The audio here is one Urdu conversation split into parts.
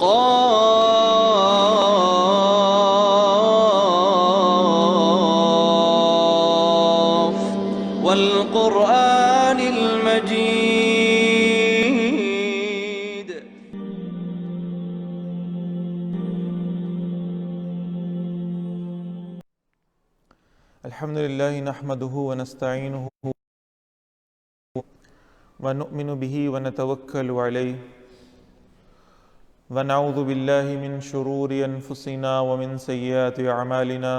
قاف والقرآن المجيد. الحمد لله نحمده ونستعينه ونؤمن به ونتوكل عليه ونعوذ بالله من شرور أنفسنا ومن سيئات أعمالنا.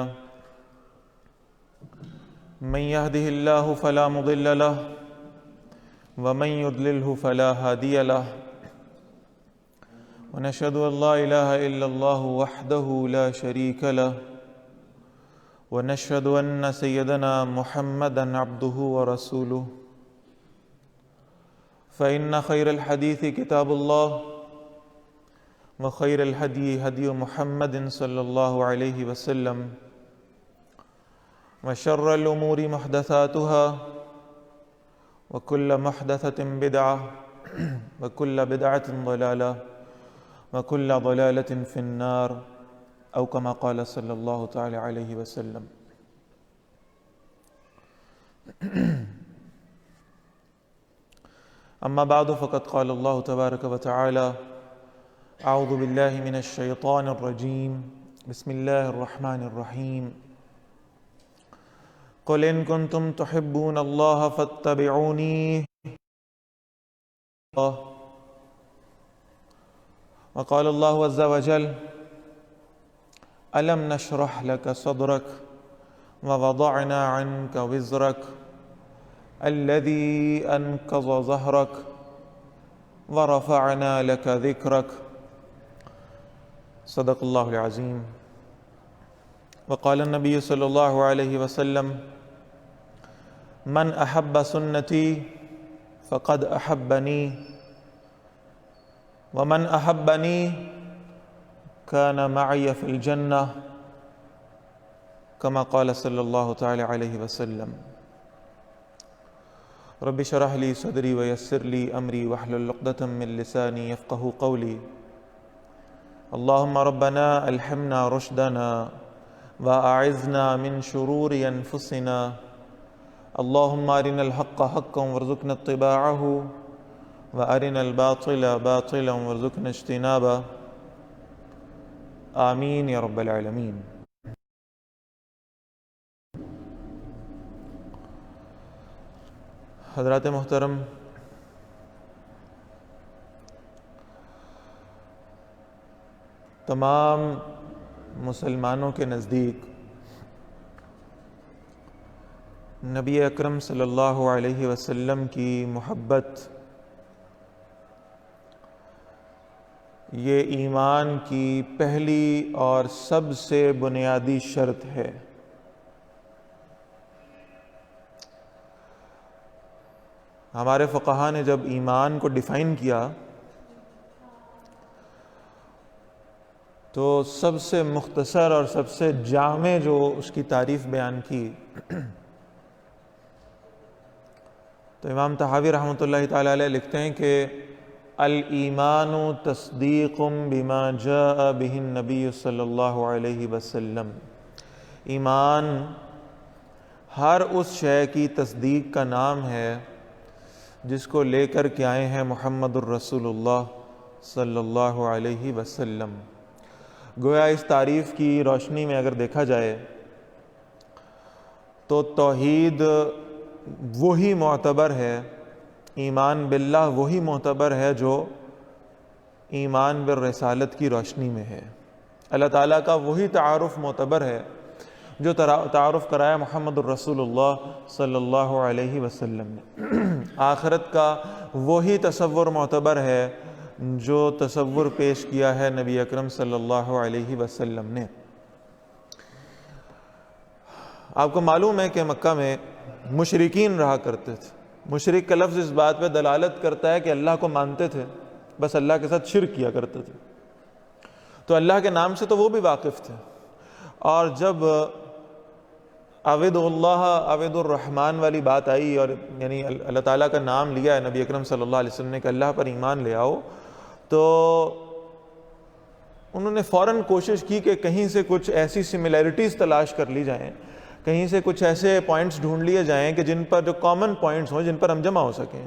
من يهده الله فلا مضل له ومن يضلله فلا هادي له. ونشهد أن لا إله إلا الله وحده لا شريك له ونشهد أن سيدنا محمدًا عبده ورسوله. فإن خير الحديث كتاب الله وخير الهدي هدي محمد صلى الله عليه وسلم وشر الأمور محدثاتها وكل محدثة بدعة وكل بدعة ضلالة وكل ضلالة في النار أو كما قال صلى الله تعالى عليه وسلم. أما بعد فقد قال الله تبارك وتعالى: أعوذ بالله من الشيطان الرجيم بسم الله الرحمن الرحيم. قل إن كنتم تحبون الله فاتبعوني. وقال الله عز وجل: ألم نشرح لك صدرك ووضعنا عنك وزرك الذي أنقض ظهرك ورفعنا لك ذكرك. صدق الله العظيم. وقال النبي صلى الله عليه وسلم: من أحب سنتي فقد أحبني ومن أحبني كان معي في الجنة كما قال صلى الله تعالى عليه وسلم. رب اشرح لي صدري ويسر لي أمري واحلل عقدة من لساني يفقهوا قولي. اللهم ربنا ألهمنا رشدنا وأعذنا من شرور أنفسنا. اللهم أرنا الحق حقا وارزقنا اتباعه وأرنا الباطل باطلا وارزقنا اجتنابه. آمین یا رب العالمین. حضرات محترم، تمام مسلمانوں کے نزدیک نبی اکرم صلی اللہ علیہ وسلم کی محبت یہ ایمان کی پہلی اور سب سے بنیادی شرط ہے. ہمارے فقہا نے جب ایمان کو ڈیفائن کیا تو سب سے مختصر اور سب سے جامع جو اس کی تعریف بیان کی تو امام طحاوی رحمۃ اللہ تعالی علیہ لکھتے ہیں کہ الایمان تصدیق بما جاء به النبی صلی اللہ علیہ وسلم. ایمان ہر اس شے کی تصدیق کا نام ہے جس کو لے کر کے آئے ہیں محمد الرسول اللہ صلی اللہ علیہ وسلم. گویا اس تعریف کی روشنی میں اگر دیکھا جائے تو توحید وہی معتبر ہے، ایمان باللہ وہی معتبر ہے جو ایمان بالرسالت کی روشنی میں ہے. اللہ تعالیٰ کا وہی تعارف معتبر ہے جو تعارف کرایا محمد الرسول اللہ صلی اللہ علیہ وسلم نے. آخرت کا وہی تصور معتبر ہے جو تصور پیش کیا ہے نبی اکرم صلی اللہ علیہ وسلم نے. آپ کو معلوم ہے کہ مکہ میں مشرکین رہا کرتے تھے. مشرک کا لفظ اس بات پہ دلالت کرتا ہے کہ اللہ کو مانتے تھے، بس اللہ کے ساتھ شرک کیا کرتے تھے. تو اللہ کے نام سے تو وہ بھی واقف تھے، اور جب عبد اللہ عبد الرحمن والی بات آئی اور یعنی اللہ تعالیٰ کا نام لیا ہے نبی اکرم صلی اللہ علیہ وسلم نے کہ اللہ پر ایمان لے آؤ، تو انہوں نے فوراً کوشش کی کہ کہیں سے کچھ ایسی سملیرٹیز تلاش کر لی جائیں، کہیں سے کچھ ایسے پوائنٹس ڈھونڈ لیے جائیں کہ جن پر جو کامن پوائنٹس ہوں، جن پر ہم جمع ہو سکیں.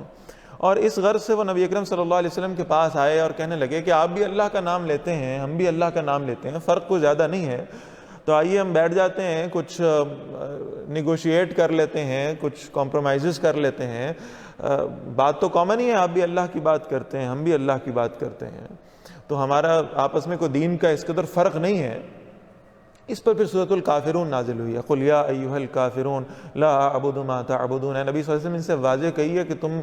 اور اس غرض سے وہ نبی اکرم صلی اللہ علیہ وسلم کے پاس آئے اور کہنے لگے کہ آپ بھی اللہ کا نام لیتے ہیں، ہم بھی اللہ کا نام لیتے ہیں، فرق کوئی زیادہ نہیں ہے، تو آئیے ہم بیٹھ جاتے ہیں، کچھ نیگوشیٹ کر لیتے ہیں، کچھ کمپرومائزز کر لیتے ہیں. بات تو کامن ہی ہے، آپ بھی اللہ کی بات کرتے ہیں، ہم بھی اللہ کی بات کرتے ہیں، تو ہمارا آپس میں کوئی دین کا اس قدر فرق نہیں ہے. اس پر پھر سورۃ الکافرون نازل ہوئی ہے. قل یا ایھا الکافرون لا اعبد ما تعبدون. نبی صلی اللہ علیہ وسلم ان سے واضح کہیے کہ تم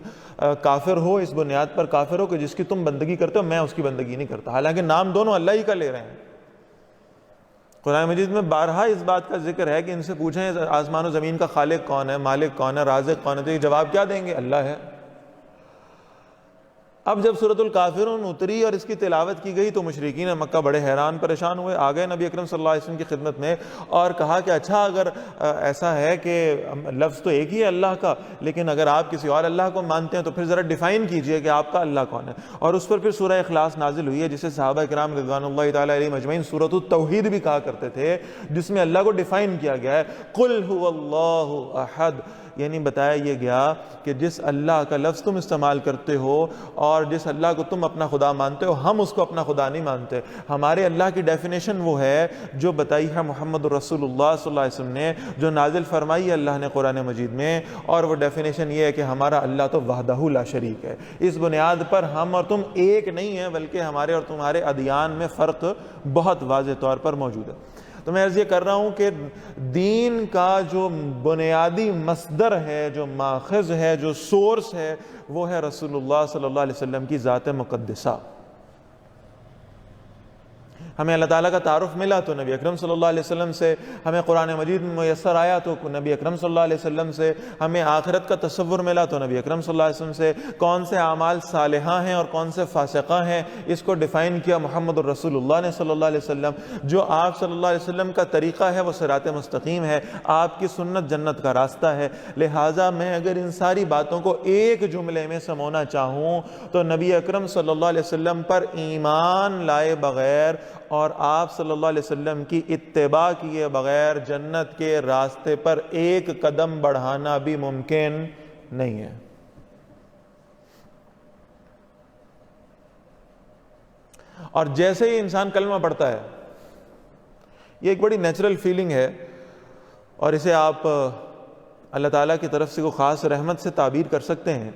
کافر ہو، اس بنیاد پر کافر ہو کہ جس کی تم بندگی کرتے ہو میں اس کی بندگی نہیں کرتا، حالانکہ نام دونوں اللہ ہی کا لے رہے ہیں. قرآن مجید میں بارہا اس بات کا ذکر ہے کہ ان سے پوچھیں آسمان و زمین کا خالق کون ہے، مالک کون ہے، رازق کون ہے، تو یہ جواب کیا دیں گے؟ اللہ ہے. اب جب سورۃ الکافرون اتری اور اس کی تلاوت کی گئی تو مشرکین مکہ بڑے حیران پریشان ہوئے، آ گئے نبی اکرم صلی اللہ علیہ وسلم کی خدمت میں اور کہا کہ اچھا اگر ایسا ہے کہ لفظ تو ایک ہی ہے اللہ کا، لیکن اگر آپ کسی اور اللہ کو مانتے ہیں تو پھر ذرا ڈیفائن کیجئے کہ آپ کا اللہ کون ہے. اور اس پر پھر سورہ اخلاص نازل ہوئی ہے، جسے صحابہ کرام رضوان اللہ تعالیٰ علیہ مجمعین سورۃ التوحید بھی کہا کرتے تھے، جس میں اللہ کو ڈیفائن کیا گیا ہے. قل هو اللہ احد، یعنی بتایا یہ گیا کہ جس اللہ کا لفظ تم استعمال کرتے ہو اور جس اللہ کو تم اپنا خدا مانتے ہو، ہم اس کو اپنا خدا نہیں مانتے. ہمارے اللہ کی ڈیفینیشن وہ ہے جو بتائی ہے محمد رسول اللہ صلی اللہ علیہ وسلم نے، جو نازل فرمائی ہے اللہ نے قرآن مجید میں، اور وہ ڈیفینیشن یہ ہے کہ ہمارا اللہ تو وحدہ لا شریک ہے. اس بنیاد پر ہم اور تم ایک نہیں ہیں، بلکہ ہمارے اور تمہارے ادیان میں فرق بہت واضح طور پر موجود ہے. تو میں عرض یہ کر رہا ہوں کہ دین کا جو بنیادی مصدر ہے، جو ماخذ ہے، جو سورس ہے، وہ ہے رسول اللہ صلی اللہ علیہ وسلم کی ذات مقدسہ. ہمیں اللہ تعالیٰ کا تعارف ملا تو نبی اکرم صلی اللہ علیہ وسلم سے، ہمیں قرآن مجید میں میسر آیا تو نبی اکرم صلی اللہ علیہ وسلم سے، ہمیں آخرت کا تصور ملا تو نبی اکرم صلی اللہ علیہ وسلم سے. کون سے اعمال صالحہ ہیں اور کون سے فاسقہ ہیں، اس کو ڈیفائن کیا محمد الرسول اللہ نے صلی اللہ علیہ وسلم. جو آپ صلی اللہ علیہ وسلم کا طریقہ ہے وہ صراط مستقیم ہے، آپ کی سنت جنت کا راستہ ہے. لہٰذا میں اگر ان ساری باتوں کو ایک جملے میں سمونا چاہوں تو نبی اکرم صلی اللہ علیہ وسلم پر ایمان لائے بغیر اور آپ صلی اللہ علیہ وسلم کی اتباع کیے بغیر جنت کے راستے پر ایک قدم بڑھانا بھی ممکن نہیں ہے. اور جیسے ہی انسان کلمہ پڑھتا ہے، یہ ایک بڑی نیچرل فیلنگ ہے، اور اسے آپ اللہ تعالیٰ کی طرف سے کوئی خاص رحمت سے تعبیر کر سکتے ہیں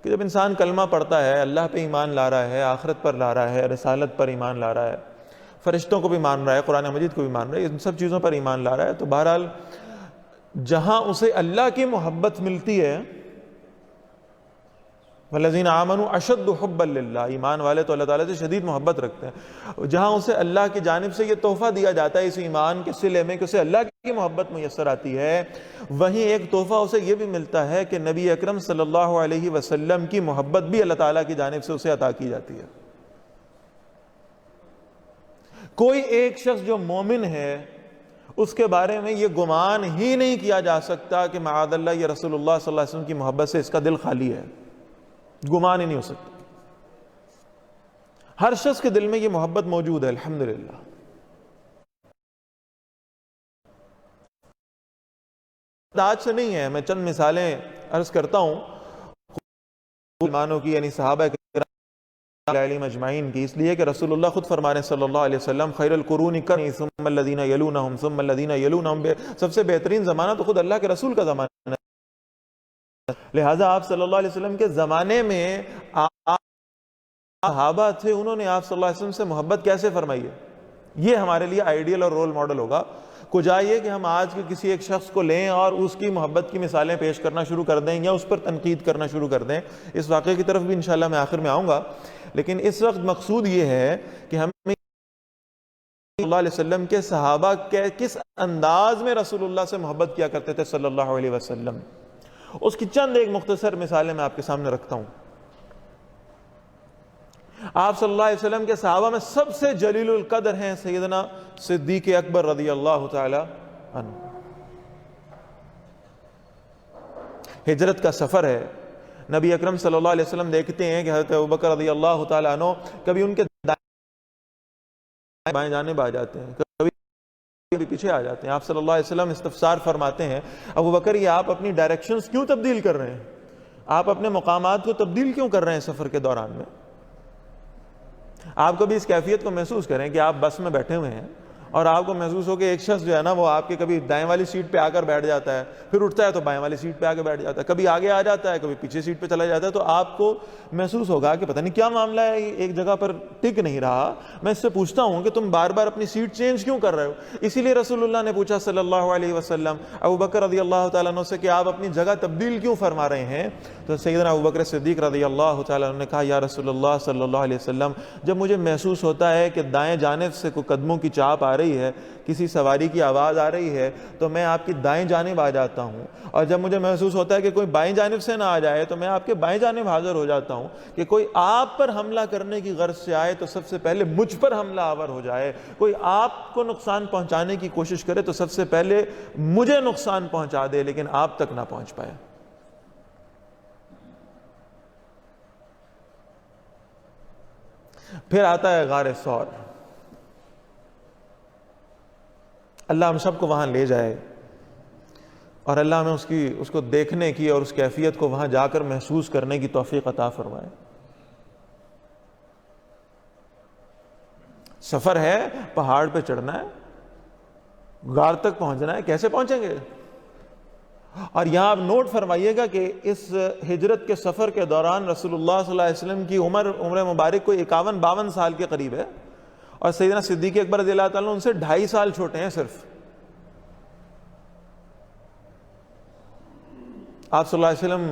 کہ جب انسان کلمہ پڑھتا ہے، اللہ پہ ایمان لا رہا ہے، آخرت پر لا رہا ہے، رسالت پر ایمان لا رہا ہے، فرشتوں کو بھی مان رہا ہے، قرآن مجید کو بھی مان رہا ہے، ان سب چیزوں پر ایمان لا رہا ہے، تو بہرحال جہاں اسے اللہ کی محبت ملتی ہے، وَالَّذِينَ آمَنُوا أَشَدُّ حُبًّا لِلَّهِ، ایمان والے تو اللہ تعالیٰ سے شدید محبت رکھتے ہیں. جہاں اسے اللہ کی جانب سے یہ تحفہ دیا جاتا ہے اس ایمان کے صلے میں کہ اسے اللہ کی محبت میسر آتی ہے، وہیں ایک تحفہ اسے یہ بھی ملتا ہے کہ نبی اکرم صلی اللہ علیہ وسلم کی محبت بھی اللہ تعالیٰ کی جانب سے اسے عطا کی جاتی ہے. کوئی ایک شخص جو مومن ہے اس کے بارے میں یہ گمان ہی نہیں کیا جا سکتا کہ معاذ اللہ یہ رسول اللہ صلی اللہ علیہ وسلم کی محبت سے اس کا دل خالی ہے، گمان ہی نہیں ہو سکتا. ہر شخص کے دل میں یہ محبت موجود ہے الحمدللہ. آج سے نہیں ہے، میں چند مثالیں عرض کرتا ہوں مسلمانوں کی، یعنی صحابہ علیہ مجمعین کی، اس لیے کہ رسول اللہ خود فرمانے صلی اللہ علیہ وسلم خیر القرون قرنی ثم الذین یلونہم ثم الذین یلونہم، سب سے بہترین زمانہ تو خود اللہ کے رسول کا زمانہ ہے. لہٰذا آپ صلی اللہ علیہ وسلم کے زمانے میں صحابہ تھے، انہوں نے آپ صلی اللہ علیہ وسلم سے محبت کیسے فرمائی ہے، یہ ہمارے لیے آئیڈیل اور رول ماڈل ہوگا. کجائیے کہ ہم آج کے کسی ایک شخص کو لیں اور اس کی محبت کی مثالیں پیش کرنا شروع کر دیں یا اس پر تنقید کرنا شروع کر دیں. اس واقعے کی طرف بھی انشاءاللہ میں آخر میں آؤں گا، لیکن اس وقت مقصود یہ ہے کہ ہم صلی اللہ علیہ وسلم کے صحابہ کس انداز میں رسول اللہ سے محبت کیا کرتے تھے صلی اللہ علیہ وسلم، اس کی چند ایک مختصر مثالیں میں آپ کے سامنے رکھتا ہوں. آپ صلی اللہ علیہ وسلم کے صحابہ میں سب سے جلیل القدر ہیں سیدنا صدیق اکبر رضی اللہ تعالی عنہ. ہجرت کا سفر ہے، نبی اکرم صلی اللہ علیہ وسلم دیکھتے ہیں کہ حضرت ابوبکر رضی اللہ تعالی عنہ کبھی ان کے بائیں جانب آ جاتے ہیں، کبھی پیچھے آ جاتے ہیں۔ آپ صلی اللہ علیہ وسلم استفسار فرماتے ہیں، ابو بکر یہ آپ اپنی ڈائریکشنز کیوں تبدیل کر رہے ہیں؟ آپ اپنے مقامات کو تبدیل کیوں کر رہے ہیں سفر کے دوران میں؟ آپ کبھی اس کیفیت کو محسوس کریں کہ آپ بس میں بیٹھے ہوئے ہیں اور آپ کو محسوس ہو کہ ایک شخص جو ہے نا وہ آپ کے کبھی دائیں والی سیٹ پہ آ کر بیٹھ جاتا ہے، پھر اٹھتا ہے تو بائیں والی سیٹ پہ آ کے بیٹھ جاتا ہے، کبھی آگے آ جاتا ہے، کبھی پیچھے سیٹ پہ چلا جاتا ہے، تو آپ کو محسوس ہوگا کہ پتہ نہیں کیا معاملہ ہے، ایک جگہ پر ٹک نہیں رہا۔ میں اس سے پوچھتا ہوں کہ تم بار بار اپنی سیٹ چینج کیوں کر رہے ہو؟ اسی لیے رسول اللہ نے پوچھا صلی اللہ علیہ وسلم ابو بکر رضی اللہ تعالیٰ عنہ سے کہ آپ اپنی جگہ تبدیل کیوں فرما رہے ہیں؟ تو سیدنا ابو بکر صدیق رضی اللہ تعالیٰ عنہ نے کہا، یا رسول اللہ صلی اللہ علیہ وسلم، جب مجھے محسوس ہوتا ہے کہ دائیں جانب سے کوئی قدموں کی چاپ آ رہی ہے، کسی سواری کی آواز آ رہی ہے، تو میں آپ کی دائیں جانب آ جاتا ہوں، اور جب مجھے محسوس ہوتا ہے کہ کوئی بائیں جانب سے نہ آ جائے تو میں آپ کے بائیں جانب حاضر ہو جاتا ہوں، کہ کوئی آپ پر حملہ کرنے کی غرض سے آئے تو سب سے پہلے مجھ پر حملہ آور ہو جائے، کوئی آپ کو نقصان پہنچانے کی کوشش کرے تو سب سے پہلے مجھے نقصان پہنچا دے لیکن آپ تک نہ پہنچ پائے۔ پھر آتا ہے غار ثور۔ اللہ ہم سب کو وہاں لے جائے اور اللہ ہمیں اس کو دیکھنے کی اور اس کیفیت کو وہاں جا کر محسوس کرنے کی توفیق عطا فرمائے۔ سفر ہے، پہاڑ پہ چڑھنا ہے، غار تک پہنچنا ہے، کیسے پہنچیں گے؟ اور یہاں آپ نوٹ فرمائیے گا کہ اس ہجرت کے سفر کے دوران رسول اللہ صلی اللہ علیہ وسلم کی عمر مبارک کو 51-52 سال کے قریب ہے، اور سیدنا صدیق اکبر رضی اللہ تعالیٰ ان سے 2.5 سال چھوٹے ہیں صرف۔ آپ صلی اللہ علیہ وسلم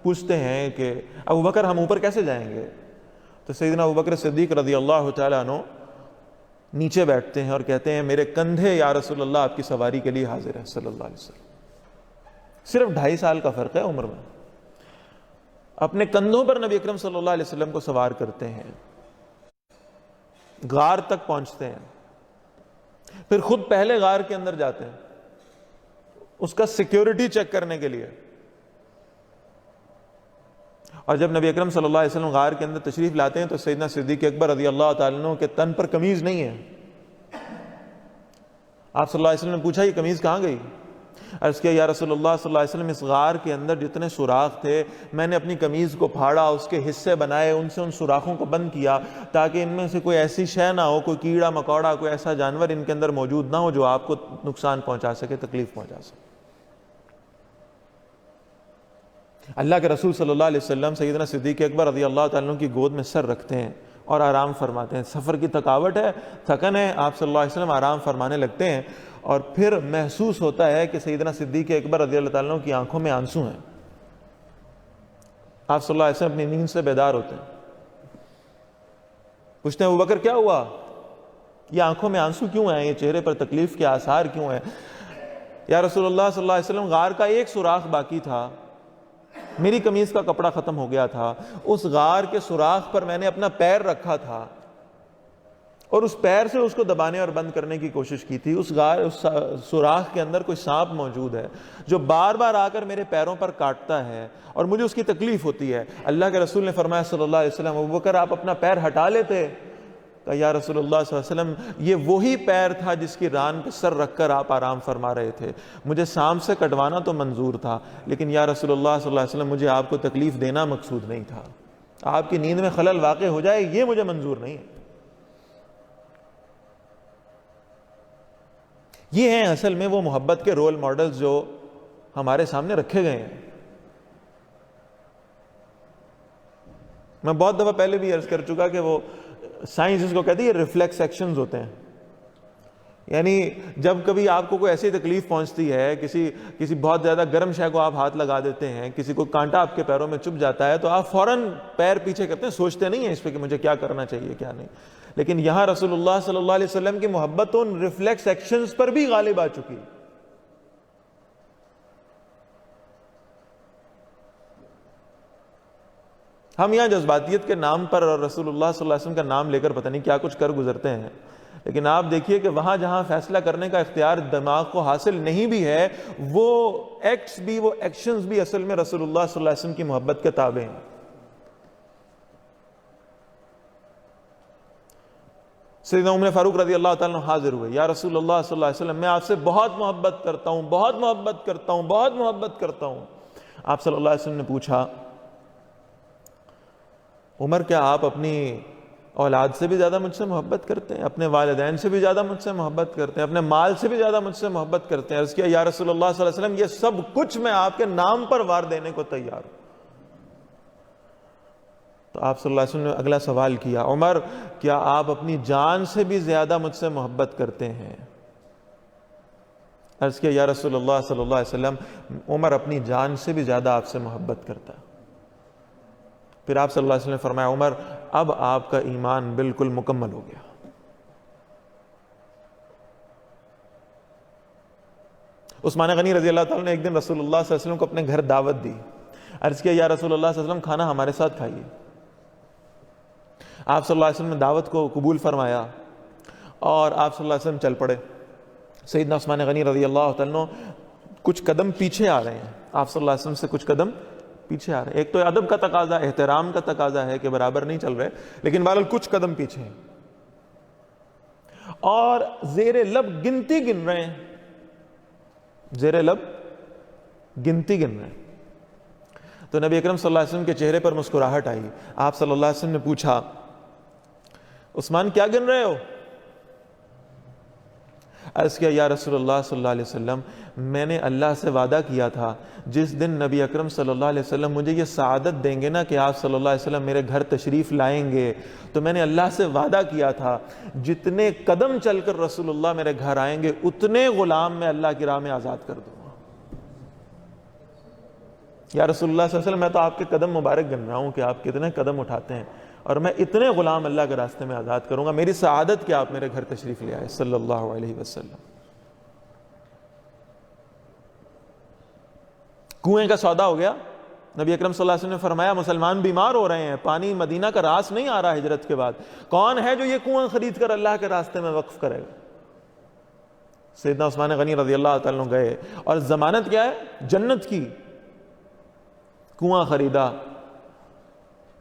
پوچھتے ہیں کہ ابو بکر ہم اوپر کیسے جائیں گے؟ تو سیدنا ابو بکر صدیق رضی اللہ تعالیٰ عنہ نیچے بیٹھتے ہیں اور کہتے ہیں، میرے کندھے یا رسول اللہ آپ کی سواری کے لیے حاضر ہے صلی اللہ علیہ وسلم۔ صرف 2.5 سال کا فرق ہے عمر میں۔ اپنے کندھوں پر نبی اکرم صلی اللہ علیہ وسلم کو سوار کرتے ہیں، غار تک پہنچتے ہیں، پھر خود پہلے غار کے اندر جاتے ہیں اس کا سیکیورٹی چیک کرنے کے لیے۔ اور جب نبی اکرم صلی اللہ علیہ وسلم غار کے اندر تشریف لاتے ہیں تو سیدنا صدیق اکبر رضی اللہ تعالیٰ عنہ کے تن پر قمیض نہیں ہے۔ آپ صلی اللہ علیہ وسلم نے پوچھا، یہ قمیض کہاں گئی؟ عرض کیا، یا رسول اللہ صلی اللہ علیہ وسلم، اس غار کے اندر جتنے سوراخ تھے میں نے اپنی قمیض کو پھاڑا، اس کے حصے بنائے، ان سے ان سوراخوں کو بند کیا تاکہ ان میں سے کوئی ایسی شے نہ ہو، کوئی کیڑا مکوڑا، کوئی ایسا جانور ان کے اندر موجود نہ ہو جو آپ کو نقصان پہنچا سکے، تکلیف پہنچا سکے۔ اللہ کے رسول صلی اللہ علیہ وسلم سیدنا صدیق اکبر رضی اللہ تعالیٰ عنہ کی گود میں سر رکھتے ہیں اور آرام فرماتے ہیں۔ سفر کی تھکاوٹ ہے، تھکن ہے، آپ صلی اللہ علیہ وسلم آرام فرمانے لگتے ہیں، اور پھر محسوس ہوتا ہے کہ سیدنا صدیق اکبر رضی اللہ تعالیٰ عنہ کی آنکھوں میں آنسو ہیں۔ آپ صلی اللہ علیہ وسلم اپنی نیند سے بیدار ہوتے ہیں، پوچھتے ہیں، ابو بکر کیا ہوا؟ یہ آنکھوں میں آنسو کیوں ہیں؟ یہ چہرے پر تکلیف کے آثار کیوں ہیں؟ یا رسول اللہ صلی اللہ علیہ وسلم، غار کا ایک سوراخ باقی تھا، میری قمیض کا کپڑا ختم ہو گیا تھا، اس غار کے سوراخ پر میں نے اپنا پیر رکھا تھا اور اس پیر سے اس کو دبانے اور بند کرنے کی کوشش کی تھی۔ اس سوراخ کے اندر کوئی سانپ موجود ہے جو بار بار آ کر میرے پیروں پر کاٹتا ہے اور مجھے اس کی تکلیف ہوتی ہے۔ اللہ کے رسول نے فرمایا صلی اللہ علیہ وسلم، ابو بکر آپ اپنا پیر ہٹا لیتے؟ کہا، یا رسول اللہ صلی اللہ علیہ وسلم، یہ وہی پیر تھا جس کی ران پہ سر رکھ کر آپ آرام فرما رہے تھے، مجھے سانپ سے کٹوانا تو منظور تھا، لیکن یا رسول اللہ صلی اللہ علیہ وسلم مجھے آپ کو تکلیف دینا مقصود نہیں تھا، آپ کی نیند میں خلل واقع ہو جائے یہ مجھے منظور نہیں ہے۔ یہ ہیں اصل میں وہ محبت کے رول ماڈلز جو ہمارے سامنے رکھے گئے ہیں۔ میں بہت دفعہ پہلے بھی عرض کر چکا کہ وہ سائنس اس کو کہتی ہے ریفلیکس ایکشنز ہوتے ہیں، یعنی جب کبھی آپ کو کوئی ایسی تکلیف پہنچتی ہے، کسی بہت زیادہ گرم شے کو آپ ہاتھ لگا دیتے ہیں، کسی کو کانٹا آپ کے پیروں میں چبھ جاتا ہے تو آپ فوراً پیر پیچھے کرتے ہیں، سوچتے نہیں ہیں اس پہ کہ مجھے کیا کرنا چاہیے کیا نہیں۔ لیکن یہاں رسول اللہ صلی اللہ علیہ وسلم کی محبت ان ریفلیکس ایکشنز پر بھی غالب آ چکی۔ ہم یہاں جذباتیت کے نام پر اور رسول اللہ صلی اللہ علیہ وسلم کا نام لے کر پتہ نہیں کیا کچھ کر گزرتے ہیں، لیکن آپ دیکھیے کہ وہاں جہاں فیصلہ کرنے کا اختیار دماغ کو حاصل نہیں بھی ہے، وہ ایکٹس بھی، وہ ایکشنز بھی اصل میں رسول اللہ صلی اللہ علیہ وسلم کی محبت کے تابع ہیں۔ سیدنا عمر فاروق رضی اللہ تعالیٰ عنہ حاضر ہوئے، یا رسول اللہ صلی اللہ علیہ وسلم میں آپ سے بہت محبت کرتا ہوں، بہت محبت کرتا ہوں، بہت محبت کرتا ہوں۔ آپ صلی اللہ علیہ وسلم نے پوچھا، عمر کیا آپ اپنی اولاد سے بھی زیادہ مجھ سے محبت کرتے ہیں؟ اپنے والدین سے بھی زیادہ مجھ سے محبت کرتے ہیں؟ اپنے مال سے بھی زیادہ مجھ سے محبت کرتے ہیں؟ عرض کیا، یا رسول اللہ صلی اللہ علیہ وسلم یہ سب کچھ میں آپ کے نام پر وار دینے کو تیار ہوں۔ تو آپ صلی اللہ علیہ وسلم نے اگلا سوال کیا، عمر کیا آپ اپنی جان سے بھی زیادہ مجھ سے محبت کرتے ہیں؟ عرض کیا، یا رسول اللہ صلی اللہ علیہ وسلم عمر اپنی جان سے بھی زیادہ آپ سے محبت کرتا ہے۔ پھر آپ صلی اللہ علیہ وسلم نے فرمایا، عمر اب آپ کا ایمان بالکل مکمل ہو گیا۔ عثمان غنی رضی اللہ تعالیٰ نے ایک دن رسول اللہ صلی اللہ علیہ وسلم کو اپنے گھر دعوت دی۔ عرض کیا، یا رسول اللہ صلی اللہ علیہ وسلم کھانا ہمارے ساتھ کھائیے۔ آپ صلی اللہ علیہ وسلم نے دعوت کو قبول فرمایا اور آپ صلی اللہ علیہ وسلم چل پڑے۔ سیدنا عثمان غنی رضی اللہ تعالیٰ کچھ قدم پیچھے آ رہے ہیں، آپ صلی اللہ علیہ وسلم سے کچھ قدم پیچھے آ رہے ہیں۔ ایک تو ادب کا تقاضا، احترام کا تقاضا ہے کہ برابر نہیں چل رہے، لیکن بہرحال کچھ قدم پیچھے ہیں اور زیر لب گنتی گن رہے ہیں، زیر لب گنتی گن رہے ہیں۔ تو نبی اکرم صلی اللہ علیہ وسلم کے چہرے پر مسکراہٹ آئی۔ آپ صلی اللہ علیہ وسلم نے پوچھا، عثمان کیا گن رہے ہو؟ عرض کیا، یا رسول اللہ صلی اللہ علیہ وسلم میں نے اللہ سے وعدہ کیا تھا جس دن نبی اکرم صلی اللہ علیہ وسلم مجھے یہ سعادت دیں گے نا کہ آپ صلی اللہ علیہ وسلم میرے گھر تشریف لائیں گے، تو میں نے اللہ سے وعدہ کیا تھا جتنے قدم چل کر رسول اللہ میرے گھر آئیں گے اتنے غلام میں اللہ کی راہ میں آزاد کر دوں گا۔ یا رسول اللہ صلی اللہ علیہ وسلم میں تو آپ کے قدم مبارک گن رہا ہوں کہ آپ کتنے قدم اٹھاتے ہیں، اور میں اتنے غلام اللہ کے راستے میں آزاد کروں گا، میری سعادت کہ آپ میرے گھر تشریف لے آئے صلی اللہ علیہ وسلم۔ کنویں کا سودا ہو گیا۔ نبی اکرم صلی اللہ علیہ وسلم نے فرمایا، مسلمان بیمار ہو رہے ہیں، پانی مدینہ کا راس نہیں آ رہا ہجرت کے بعد، کون ہے جو یہ کنواں خرید کر اللہ کے راستے میں وقف کرے گا؟ سیدنا عثمان غنی رضی اللہ تعالیٰ عنہ گئے، اور ضمانت کیا ہے؟ جنت کی۔ کنواں خریدا،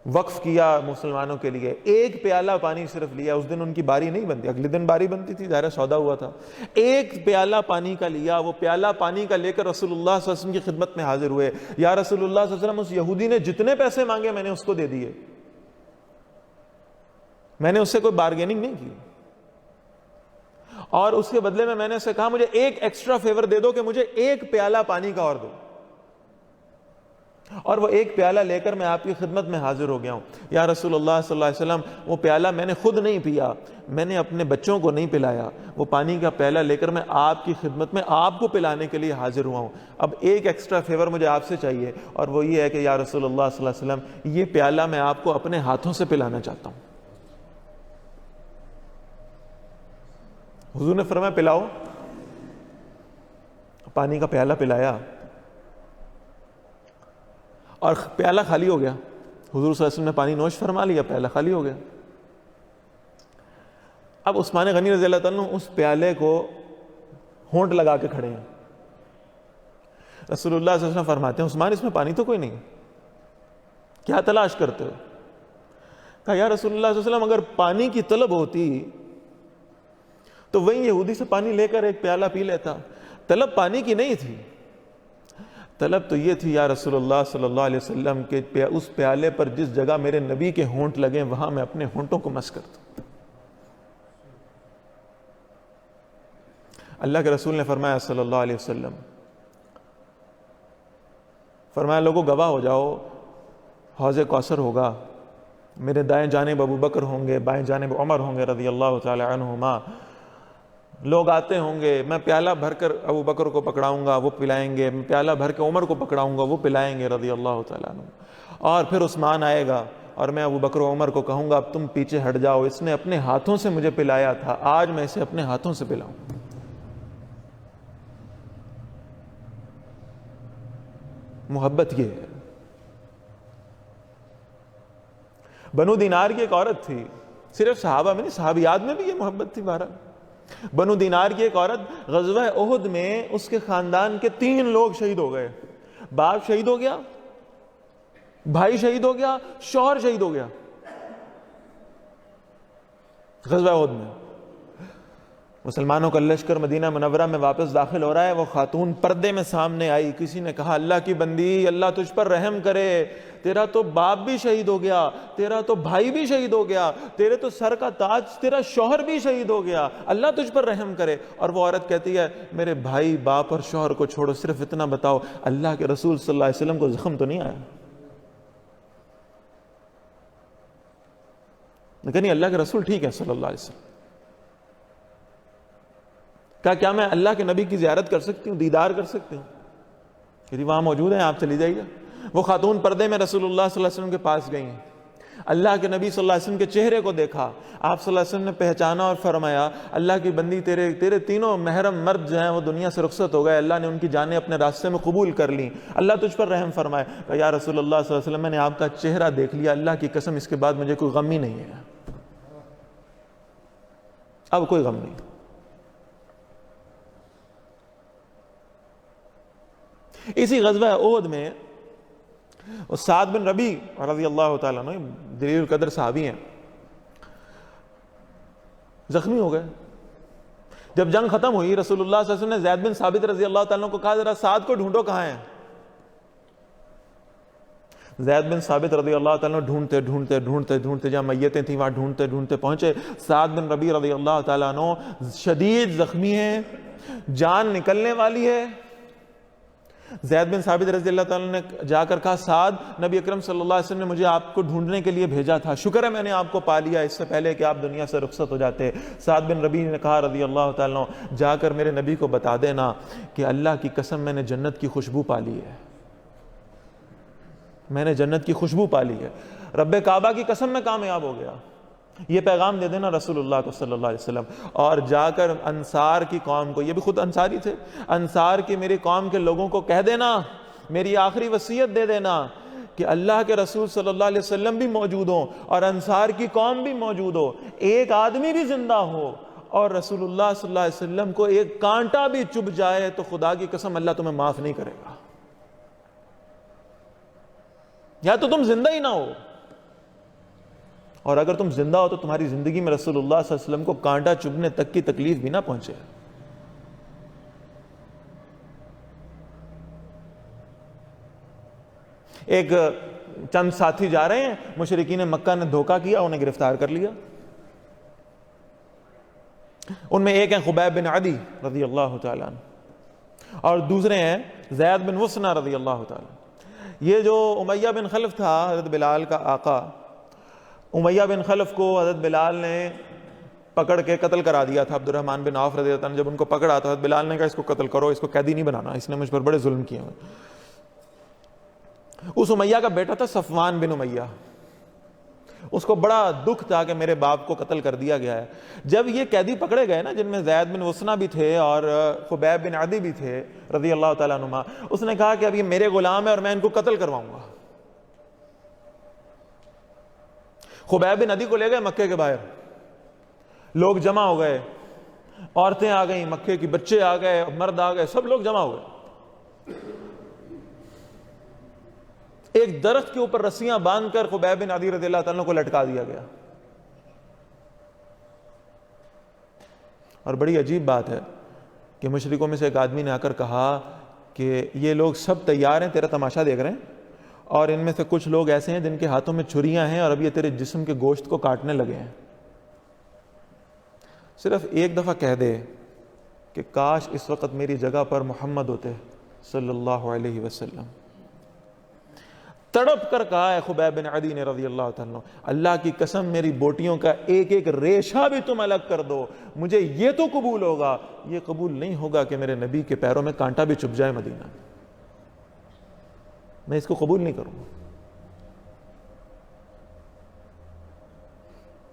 وقف کیا مسلمانوں کے لیے، ایک پیالہ پانی صرف لیا۔ اس دن ان کی باری نہیں بنتی، اگلے دن باری بنتی تھی، ظاہر سودا ہوا تھا۔ ایک پیالہ پانی کا لیا، وہ پیالہ پانی کا لے کر رسول اللہ صلی اللہ علیہ وسلم کی خدمت میں حاضر ہوئے۔ یا رسول اللہ صلی اللہ علیہ وسلم اس یہودی نے جتنے پیسے مانگے میں نے اس کو دے دیے، میں نے اس سے کوئی بارگیننگ نہیں کی، اور اس کے بدلے میں نے اسے کہا مجھے ایک ایکسٹرا فیور دے دو کہ مجھے ایک پیالہ پانی کا اور دو، اور وہ ایک پیالہ لے کر میں آپ کی خدمت میں حاضر ہو گیا ہوں۔ یا رسول اللہ صلی اللہ علیہ وسلم وہ پیالہ میں نے خود نہیں پیا، میں نے اپنے بچوں کو نہیں پلایا، وہ پانی کا پیالہ لے کر میں آپ کی خدمت میں آپ کو پلانے کے لیے حاضر ہوا ہوں۔ اب ایک ایکسٹرا فیور مجھے آپ سے چاہیے، اور وہ یہ ہے کہ یا رسول اللہ صلی اللہ علیہ وسلم یہ پیالہ میں آپ کو اپنے ہاتھوں سے پلانا چاہتا ہوں۔ حضور نے فرمایا پلاؤ۔ پانی کا پیالہ پلایا اور پیالہ خالی ہو گیا۔ حضور صلی اللہ علیہ وسلم نے پانی نوش فرما لیا، پیالہ خالی ہو گیا۔ اب عثمان غنی رضی اللہ تعالیٰ عنہ اس پیالے کو ہونٹ لگا کے کھڑے ہیں۔ رسول اللہ صلی اللہ علیہ وسلم فرماتے ہیں، عثمان اس میں پانی تو کوئی نہیں، کیا تلاش کرتے ہو؟ کہا یا رسول اللہ صلی اللہ علیہ وسلم اگر پانی کی طلب ہوتی تو وہی یہودی سے پانی لے کر ایک پیالہ پی لیتا، طلب پانی کی نہیں تھی، طلب تو یہ تھی یا رسول اللہ صلی اللہ علیہ وسلم کہ اس پیالے پر جس جگہ میرے نبی کے ہونٹ لگیں وہاں میں اپنے ہونٹوں کو مس کر دوں۔ اللہ کے رسول نے فرمایا صلی اللہ علیہ وسلم، فرمایا لوگوں گواہ ہو جاؤ، حوض کوثر ہوگا، میرے دائیں جانب ابو بکر ہوں گے، بائیں جانب عمر ہوں گے رضی اللہ تعالی عنہما، لوگ آتے ہوں گے، میں پیالہ بھر کر ابو بکر کو پکڑاؤں گا وہ پلائیں گے، میں پیالہ بھر کے عمر کو پکڑاؤں گا وہ پلائیں گے رضی اللہ تعالیٰ عنہ، اور پھر عثمان آئے گا اور میں ابو بکر و عمر کو کہوں گا اب تم پیچھے ہٹ جاؤ، اس نے اپنے ہاتھوں سے مجھے پلایا تھا، آج میں اسے اپنے ہاتھوں سے پلاؤں۔ محبت یہ ہے۔ بنو دینار کی ایک عورت تھی، صرف صحابہ میں نہیں صحابیات میں بھی یہ محبت تھی۔ بہرحال بنو دینار کی ایک عورت، غزوہ احد میں اس کے خاندان کے 3 لوگ شہید ہو گئے، باپ شہید ہو گیا، بھائی شہید ہو گیا، شوہر شہید ہو گیا۔ غزوہ احد میں مسلمانوں کا لشکر مدینہ منورہ میں واپس داخل ہو رہا ہے، وہ خاتون پردے میں سامنے آئی، کسی نے کہا اللہ کی بندی، اللہ تجھ پر رحم کرے، تیرا تو باپ بھی شہید ہو گیا، تیرا تو بھائی بھی شہید ہو گیا، تیرے تو سر کا تاج تیرا شوہر بھی شہید ہو گیا، اللہ تجھ پر رحم کرے۔ اور وہ عورت کہتی ہے میرے بھائی باپ اور شوہر کو چھوڑو، صرف اتنا بتاؤ اللہ کے رسول صلی اللہ علیہ وسلم کو زخم تو نہیں آیا؟ لیکن نہیں، اللہ کے رسول ٹھیک ہے صلی اللہ علیہ وسلم۔ کیا میں اللہ کے نبی کی زیارت کر سکتی ہوں، دیدار کر سکتی ہوں؟ کہ وہاں موجود ہیں، آپ چلی جائیے۔ وہ خاتون پردے میں رسول اللہ صلی اللہ علیہ وسلم کے پاس گئی ہیں، اللہ کے نبی صلی اللہ علیہ وسلم کے چہرے کو دیکھا، آپ صلی اللہ علیہ وسلم نے پہچانا اور فرمایا اللہ کی بندی، تیرے تینوں محرم مرد جو ہیں وہ دنیا سے رخصت ہو گئے، اللہ نے ان کی جانیں اپنے راستے میں قبول کر لیں، اللہ تجھ پر رحم فرمائے۔ کہ یا رسول اللہ صلی اللہ علیہ وسلم میں نے آپ کا چہرہ دیکھ لیا، اللہ کی قسم اس کے بعد مجھے کوئی غم ہی نہیں ہے، اب کوئی غم نہیں۔ اسی غزوہ احد میں سعد بن ربیع رضی اللہ تعالیٰ عنہ جلیل القدر صحابی ہیں، زخمی ہو گئے۔ جب جنگ ختم ہوئی رسول اللہ صلی اللہ علیہ وسلم نے زید بن ثابت رضی اللہ تعالیٰ عنہ کو کہا ذرا سعد کو ڈھونڈو کہاں ہیں۔ زید بن ثابت رضی اللہ تعالیٰ عنہ ڈھونڈتے جہاں میتیں تھیں وہاں ڈھونڈتے پہنچے۔ سعد بن ربیع رضی اللہ تعالیٰ عنہ شدید زخمی ہیں، جان نکلنے والی ہے۔ زید بن ثابت رضی اللہ تعالیٰ نے جا کر کہا سعد، نبی اکرم صلی اللہ علیہ وسلم نے مجھے آپ کو ڈھونڈنے کے لیے بھیجا تھا، شکر ہے میں نے آپ کو پا لیا اس سے پہلے کہ آپ دنیا سے رخصت ہو جاتے۔ سعد بن ربیع نے کہا رضی اللہ تعالیٰ جا کر میرے نبی کو بتا دینا کہ اللہ کی قسم میں نے جنت کی خوشبو پا لی ہے، میں نے جنت کی خوشبو پا لی ہے، رب کعبہ کی قسم میں کامیاب ہو گیا۔ یہ پیغام دے دینا رسول اللہ کو صلی اللہ علیہ وسلم، اور جا کر انصار کی قوم کو، یہ بھی خود انصاری تھے، انصار کی میری قوم کے لوگوں کو کہہ دینا، میری آخری وصیت دے دینا کہ اللہ کے رسول صلی اللہ علیہ وسلم بھی موجود ہوں اور انصار کی قوم بھی موجود ہو، ایک آدمی بھی زندہ ہو اور رسول اللہ صلی اللہ علیہ وسلم کو ایک کانٹا بھی چبھ جائے تو خدا کی قسم اللہ تمہیں معاف نہیں کرے گا، یا تو تم زندہ ہی نہ ہو، اور اگر تم زندہ ہو تو تمہاری زندگی میں رسول اللہ صلی اللہ علیہ وسلم کو کانٹا چبھنے تک کی تکلیف بھی نہ پہنچے۔ ایک چند ساتھی جا رہے ہیں، مشرکین مکہ نے دھوکہ کیا، انہیں گرفتار کر لیا۔ ان میں ایک ہیں خبیب بن عدی رضی اللہ تعالیٰ عنہ، اور دوسرے ہیں زید بن وسنہ رضی اللہ تعالیٰ۔ یہ جو امیہ بن خلف تھا حضرت بلال کا آقا، امیہ بن خلف کو حضرت بلال نے پکڑ کے قتل کرا دیا تھا۔ عبد الرحمن بن عوف رضی اللہ عنہ جب ان کو پکڑا تو حضرت بلال نے کہا اس کو قتل کرو، اس کو قیدی نہیں بنانا، اس نے مجھ پر بڑے ظلم کیے ہوئے۔ اس امیہ کا بیٹا تھا صفوان بن امیہ، اس کو بڑا دکھ تھا کہ میرے باپ کو قتل کر دیا گیا ہے۔ جب یہ قیدی پکڑے گئے نا، جن میں زید بن وسنہ بھی تھے اور خبیب بن عدی بھی تھے رضی اللہ تعالیٰ عنہما، اس نے کہا کہ اب یہ میرے غلام ہے اور میں ان کو قتل کرواؤں گا۔ خبیب بن عدی کو لے گئے مکے کے باہر، لوگ جمع ہو گئے، عورتیں آ گئیں، مکے کی بچے آ گئے، مرد آ گئے، سب لوگ جمع ہو گئے۔ ایک درخت کے اوپر رسیاں باندھ کر خبیب بن عدی رضی اللہ تعالیٰ کو لٹکا دیا گیا۔ اور بڑی عجیب بات ہے کہ مشرکوں میں سے ایک آدمی نے آ کر کہا کہ یہ لوگ سب تیار ہیں، تیرا تماشا دیکھ رہے ہیں، اور ان میں سے کچھ لوگ ایسے ہیں جن کے ہاتھوں میں چھریاں ہیں اور اب یہ تیرے جسم کے گوشت کو کاٹنے لگے ہیں، صرف ایک دفعہ کہہ دے کہ کاش اس وقت میری جگہ پر محمد ہوتے صلی اللہ علیہ وسلم۔ تڑپ کر کہا ہے خبیب بن عدی نے رضی اللہ تعالیٰ، اللہ کی قسم میری بوٹیوں کا ایک ایک ریشہ بھی تم الگ کر دو، مجھے یہ تو قبول ہوگا، یہ قبول نہیں ہوگا کہ میرے نبی کے پیروں میں کانٹا بھی چبھ جائے مدینہ میں، میں اس کو قبول نہیں کروں گا۔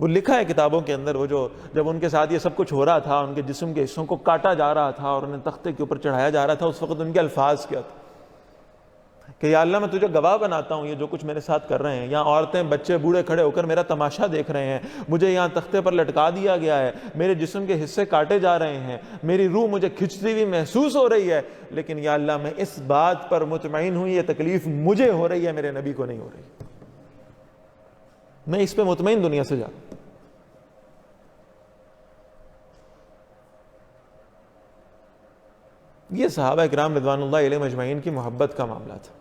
وہ لکھا ہے کتابوں کے اندر، وہ جو جب ان کے ساتھ یہ سب کچھ ہو رہا تھا، ان کے جسم کے حصوں کو کاٹا جا رہا تھا اور انہیں تختے کے اوپر چڑھایا جا رہا تھا، اس وقت ان کے الفاظ کیا تھے کہ یا اللہ میں تجھے گواہ بناتا ہوں یہ جو کچھ میرے ساتھ کر رہے ہیں، یہاں عورتیں بچے بوڑھے کھڑے ہو کر میرا تماشا دیکھ رہے ہیں، مجھے یہاں تختے پر لٹکا دیا گیا ہے، میرے جسم کے حصے کاٹے جا رہے ہیں، میری روح مجھے کھنچتی ہوئی محسوس ہو رہی ہے، لیکن یا اللہ میں اس بات پر مطمئن ہوں یہ تکلیف مجھے ہو رہی ہے، میرے نبی کو نہیں ہو رہی، میں اس پہ مطمئن دنیا سے جاؤں۔ یہ صحابہ اکرام رضوان اللہ علیہم اجمعین کی محبت کا معاملہ تھا.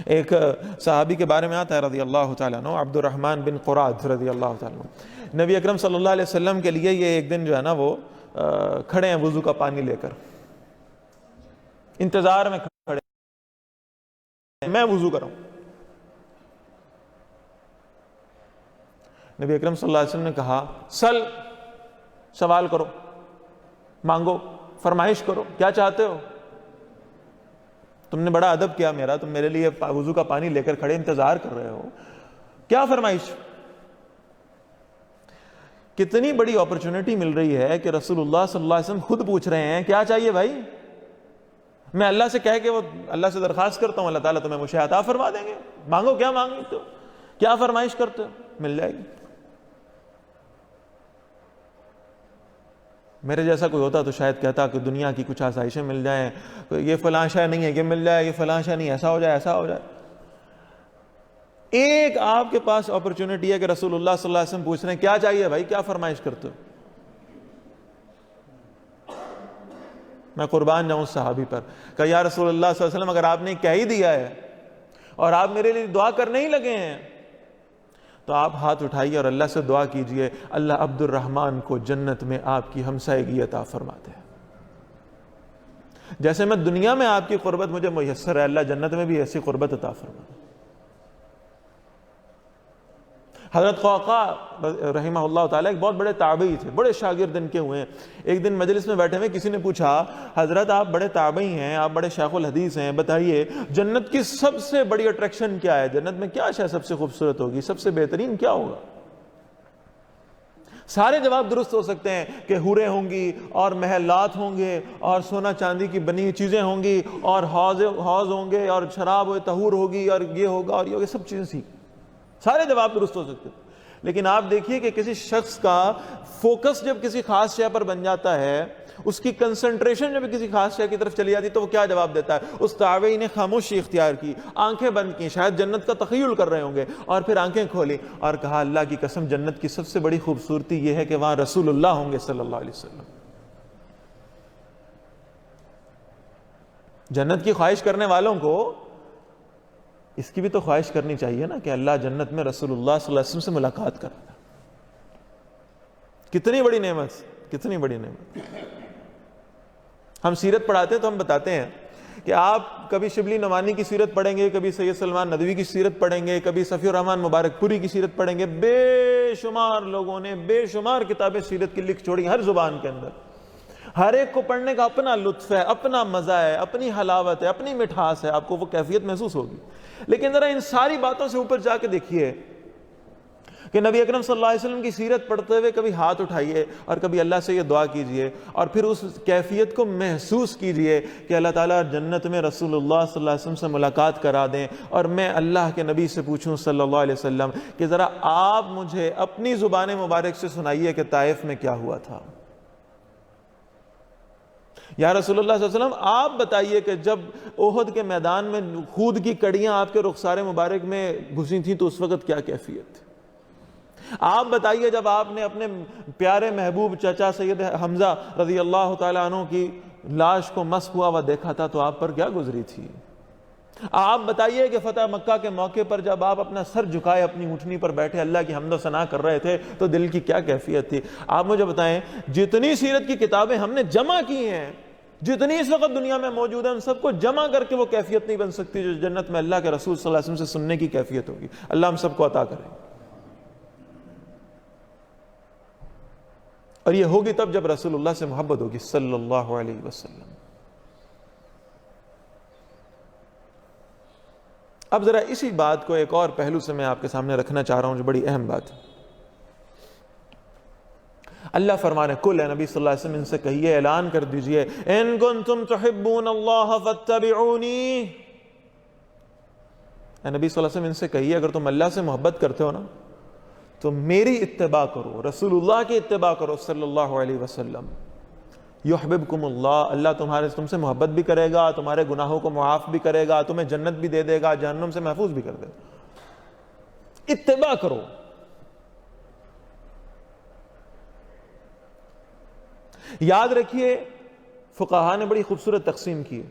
ایک صحابی کے بارے میں آتا ہے رضی اللہ تعالیٰ عنہ، عبد الرحمن بن قراد رضی اللہ تعالیٰ عنہ. نبی اکرم صلی اللہ علیہ وسلم کے لیے یہ ایک دن جو ہے نا وہ کھڑے ہیں وضو کا پانی لے کر، انتظار میں کھڑے ہیں، میں وضو کروں. نبی اکرم صلی اللہ علیہ وسلم نے کہا سوال کرو، مانگو، فرمائش کرو، کیا چاہتے ہو؟ تم نے بڑا ادب کیا میرا، تم میرے لیے وضو کا پانی لے کر کھڑے انتظار کر رہے ہو، کیا فرمائش؟ کتنی بڑی اپرچونٹی مل رہی ہے کہ رسول اللہ صلی اللہ علیہ وسلم خود پوچھ رہے ہیں کیا چاہیے بھائی. میں اللہ سے کہہ کے وہ اللہ سے درخواست کرتا ہوں، اللہ تعالیٰ تمہیں مجھے عطا فرما دیں گے، مانگو کیا مانگتے ہو، کیا فرمائش کرتے ہو، مل جائے گی. میرے جیسا کوئی ہوتا تو شاید کہتا کہ دنیا کی کچھ آسائشیں مل جائیں، یہ فلاں شے نہیں ہے کہ مل جائے، یہ فلاں شے نہیں، ایسا ہو جائے ایسا ہو جائے. ایک آپ کے پاس اپرچونٹی ہے کہ رسول اللہ صلی اللہ علیہ وسلم پوچھ رہے ہیں کیا چاہیے بھائی، کیا فرمائش کرتے ہو. میں قربان جاؤں اس صحابی پر کہ یا رسول اللہ صلی اللہ علیہ وسلم اگر آپ نے کہہ ہی دیا ہے اور آپ میرے لیے دعا کرنے ہی لگے ہیں تو آپ ہاتھ اٹھائیے اور اللہ سے دعا کیجئے اللہ عبد الرحمن کو جنت میں آپ کی ہمسائیگی عطا فرما دے. جیسے میں دنیا میں آپ کی قربت مجھے میسر ہے، اللہ جنت میں بھی ایسی قربت عطا فرما دے. حضرت قوقع رحمہ اللہ تعالیٰ ایک بہت بڑے تابعی تھے، بڑے شاگرد ان کے ہوئے ہیں. ایک دن مجلس میں بیٹھے ہوئے کسی نے پوچھا حضرت آپ بڑے تابعی ہیں، آپ بڑے شیخ الحدیث ہیں، بتائیے جنت کی سب سے بڑی اٹریکشن کیا ہے، جنت میں کیا شے سب سے خوبصورت ہوگی، سب سے بہترین کیا ہوگا؟ سارے جواب درست ہو سکتے ہیں کہ حوریں ہوں گی اور محلات ہوں گے اور سونا چاندی کی بنی ہوئی چیزیں ہوں گی اور حوض ہوں گے اور شراب طہور ہوگی اور یہ ہوگا اور یہ ہوگا، سب چیزیں سیکھ، سارے جواب درست ہو سکتے ہیں. لیکن آپ دیکھیے کہ کسی شخص کا فوکس جب کسی خاص شے پر بن جاتا ہے، اس کی کنسنٹریشن جب کسی خاص شے کی طرف چلی جاتی تو وہ کیا جواب دیتا ہے. اس تابعی نے خاموشی اختیار کی، آنکھیں بند کی، شاید جنت کا تخیل کر رہے ہوں گے، اور پھر آنکھیں کھولی اور کہا اللہ کی قسم جنت کی سب سے بڑی خوبصورتی یہ ہے کہ وہاں رسول اللہ ہوں گے صلی اللہ علیہ وسلم. جنت کی خواہش کرنے والوں کو اس کی بھی تو خواہش کرنی چاہیے نا کہ اللہ جنت میں رسول اللہ صلی اللہ علیہ وسلم سے ملاقات کرنا. کتنی بڑی نعمت، کتنی بڑی نعمت. ہم سیرت پڑھاتے ہیں تو ہم بتاتے ہیں کہ آپ کبھی شبلی نعمانی کی سیرت پڑھیں گے، کبھی سید سلمان ندوی کی سیرت پڑھیں گے، کبھی صفی الرحمن مبارک پوری کی سیرت پڑھیں گے. بے شمار لوگوں نے بے شمار کتابیں سیرت کی لکھ چھوڑی ہر زبان کے اندر. ہر ایک کو پڑھنے کا اپنا لطف ہے، اپنا مزہ ہے، اپنی حلاوت ہے، اپنی مٹھاس ہے، آپ کو وہ کیفیت محسوس ہوگی. لیکن ذرا ان ساری باتوں سے اوپر جا کے دیکھیے کہ نبی اکرم صلی اللہ علیہ وسلم کی سیرت پڑھتے ہوئے کبھی ہاتھ اٹھائیے اور کبھی اللہ سے یہ دعا کیجئے اور پھر اس کیفیت کو محسوس کیجئے کہ اللہ تعالیٰ جنت میں رسول اللہ صلی اللہ علیہ وسلم سے ملاقات کرا دیں اور میں اللہ کے نبی سے پوچھوں صلی اللہ علیہ وسلم کہ ذرا آپ مجھے اپنی زبان مبارک سے سنائیے کہ طائف میں کیا ہوا تھا. یا رسول اللہ صلی اللہ علیہ وسلم آپ بتائیے کہ جب احد کے میدان میں خود کی کڑیاں آپ کے رخسار مبارک میں گھسی تھیں تو اس وقت کیا کیفیت تھی. آپ بتائیے جب آپ نے اپنے پیارے محبوب چچا سید حمزہ رضی اللہ تعالیٰ عنہ کی لاش کو مسح ہوا ہوا دیکھا تھا تو آپ پر کیا گزری تھی. آپ بتائیے کہ فتح مکہ کے موقع پر جب آپ اپنا سر جھکائے اپنی اونٹنی پر بیٹھے اللہ کی حمد و ثنا کر رہے تھے تو دل کی کیا کیفیت تھی. آپ مجھے بتائیں جتنی سیرت کی کتابیں ہم نے جمع کی ہیں، جتنی اس وقت دنیا میں موجود ہیں، ان سب کو جمع کر کے وہ کیفیت نہیں بن سکتی جو جنت میں اللہ کے رسول صلی اللہ علیہ وسلم سے سننے کی کیفیت ہوگی. اللہ ہم سب کو عطا کرے. اور یہ ہوگی تب جب رسول اللہ سے محبت ہوگی صلی اللہ علیہ وسلم. اب ذرا اسی بات کو ایک اور پہلو سے میں آپ کے سامنے رکھنا چاہ رہا ہوں جو بڑی اہم بات ہے. اللہ فرمانے کل ہے نبی صلی اللہ علیہ وسلم ان سے کہیے، اعلان کر دیجئے ان کنتم تحبون اللہ فاتبعونی. اے نبی صلی اللہ علیہ وسلم ان سے کہیے اگر تم اللہ سے محبت کرتے ہو نا تو میری اتباع کرو، رسول اللہ کی اتباع کرو صلی اللہ علیہ وسلم. یحببکم اللہ، اللہ تم سے محبت بھی کرے گا، تمہارے گناہوں کو معاف بھی کرے گا، تمہیں جنت بھی دے دے گا، جہنم سے محفوظ بھی کر دے گا. اتباع کرو. یاد رکھیے فقہا نے بڑی خوبصورت تقسیم کی،